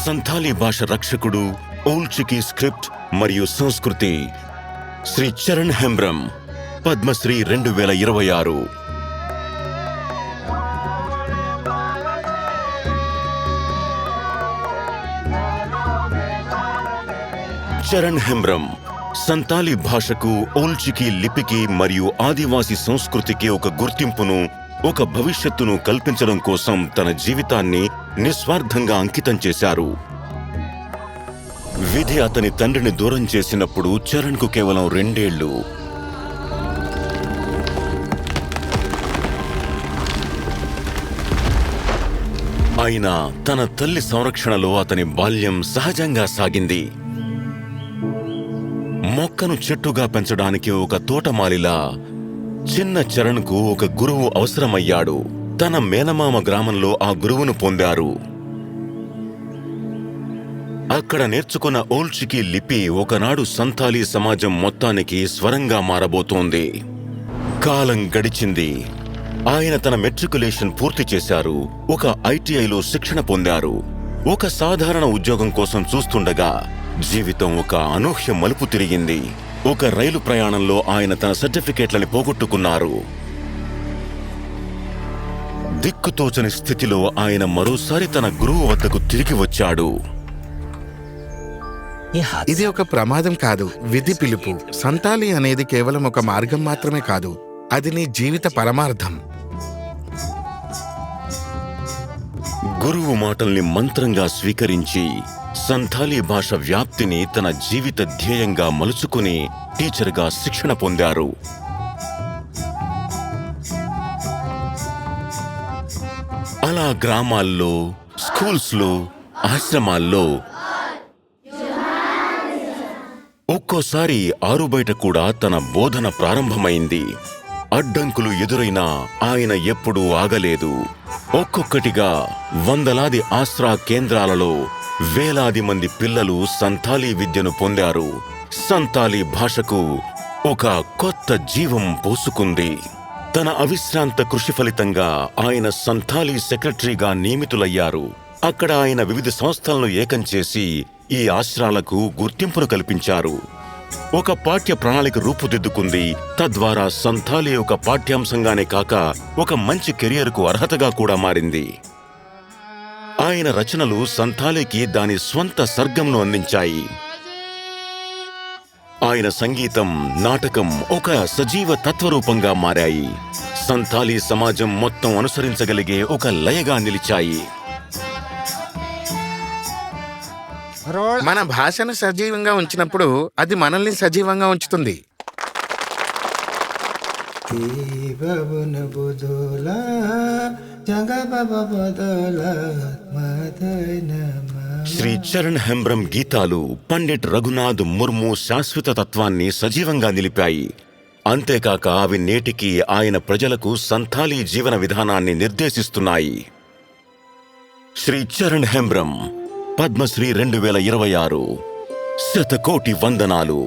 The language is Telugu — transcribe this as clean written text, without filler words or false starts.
సంథాలీ భాష రక్షకుడు, ఓల్డ్ చికీ స్క్రిప్ట్ మరియు సంస్కృతి శ్రీ చరణ్ హెంబ్రమ్, పద్మశ్రీ 2026. చరణ్ హెంబ్రమ్ సంతాలీ భాషకు, ఓల్డ్ చికీ లిపికి మరియు ఆదివాసీ సంస్కృతికి ఒక గుర్తింపును, ఒక భవిష్యత్తును కల్పించడం కోసం తన జీవితాన్ని నిస్వార్థంగా అంకితం చేశారు. విధి అతని తండ్రిని దూరం చేసినప్పుడు చరణ్కు కేవలం 2 ఏళ్లు. అయినా తన తల్లి సంరక్షణలో అతని బాల్యం సహజంగా సాగింది. మొక్కను చెట్టుగా పెంచడానికి ఒక తోటమాలిలా చిన్న చరణ్కు ఒక గురువు అవసరమయ్యాడు. తన మేనమామ గ్రామంలో ఆ గురువును పొందారు. అక్కడ నేర్చుకున్న ఓల్డ్ చికీ లిపి ఒకనాడు సంతాలీ సమాజం మొత్తానికి స్వరంగా మారబోతోంది. కాలం గడిచింది. ఆయన తన మెట్రికులేషన్ పూర్తి చేశారు. ఒక ఐటీఐలో శిక్షణ పొందారు. ఒక సాధారణ ఉద్యోగం కోసం చూస్తుండగా జీవితం ఒక అనూహ్య మలుపు తిరిగింది. ఒక రైలు ప్రయాణంలో ఆయన తన సర్టిఫికేట్లని పోగొట్టుకున్నారు. దిక్కుతోచని స్థితిలో ఆయన మరోసారి తన గురువు వద్దకు తిరిగి వచ్చాడు. ఇది ఒక ప్రమాదం కాదు, విధి పిలుపు. సంతాలి అనేది కేవలం ఒక మార్గం మాత్రమే కాదు, అది నీ జీవిత పరమార్థం. గురువు మాటల్ని మంత్రంగా స్వీకరించి సంథాలీ భాష వ్యాప్తిని తన జీవిత ధ్యేయంగా మలుచుకుని టీచర్గా శిక్షణ పొందారు. అలా గ్రామాల్లో, స్కూల్స్లో, ఆశ్రమాల్లో, ఒక్కోసారి ఆరుబయట కూడా తన బోధన ప్రారంభమైంది. అడ్డంకులు ఎదురైనా ఆయన ఎప్పుడూ ఆగలేదు. ఒక్కొక్కటిగా వందలాది ఆశ్రా కేంద్రాలలో వేలాది మంది పిల్లలు సంతాలీ విద్యను పొందారు. సంతాలీ భాషకు ఒక కొత్త జీవం పోసుకుంది. తన అవిశ్రాంత కృషి ఫలితంగా ఆయన సంతాలీ సెక్రటరీగా నియమితులయ్యారు. అక్కడ ఆయన వివిధ సంస్థలను ఏకం చేసి ఈ ఆశ్రాలకు గుర్తింపును కల్పించారు. ఒక పాఠ్య ప్రణాళిక రూపుదిద్దుకుంది. తద్వారా సంతాలీ ఒక పాఠ్యాంశంగానే కాక ఒక మంచి కెరియర్కు అర్హతగా కూడా మారింది. ఆయన రచనలు సంతాలీకి దాని స్వంత సర్గంను అందించాయి. ఆయన సంగీతం, నాటకం ఒక సజీవ తత్వరూపంగా మారాయి. సంతాలీ సమాజం మొత్తం అనుసరించగలిగే ఒక లయగా నిలిచాయి. మన భాషను సజీవంగా ఉంచినప్పుడు అది మనల్ని సజీవంగా ఉంచుతుంది. శ్రీ చరణ్ హెంబ్రమ్ గీతాలు పండిట్ రఘునాథ్ ముర్ము శాశ్వత తత్వాన్ని సజీవంగా నిలిపాయి. అంతేకాక అవి నేటికి ఆయన ప్రజలకు సంతాలీ జీవన విధానాన్ని నిర్దేశిస్తున్నాయి. శ్రీ చరణ్ హెంబ్రమ్, పద్మశ్రీ 2026. శతకోటి వందనాలు.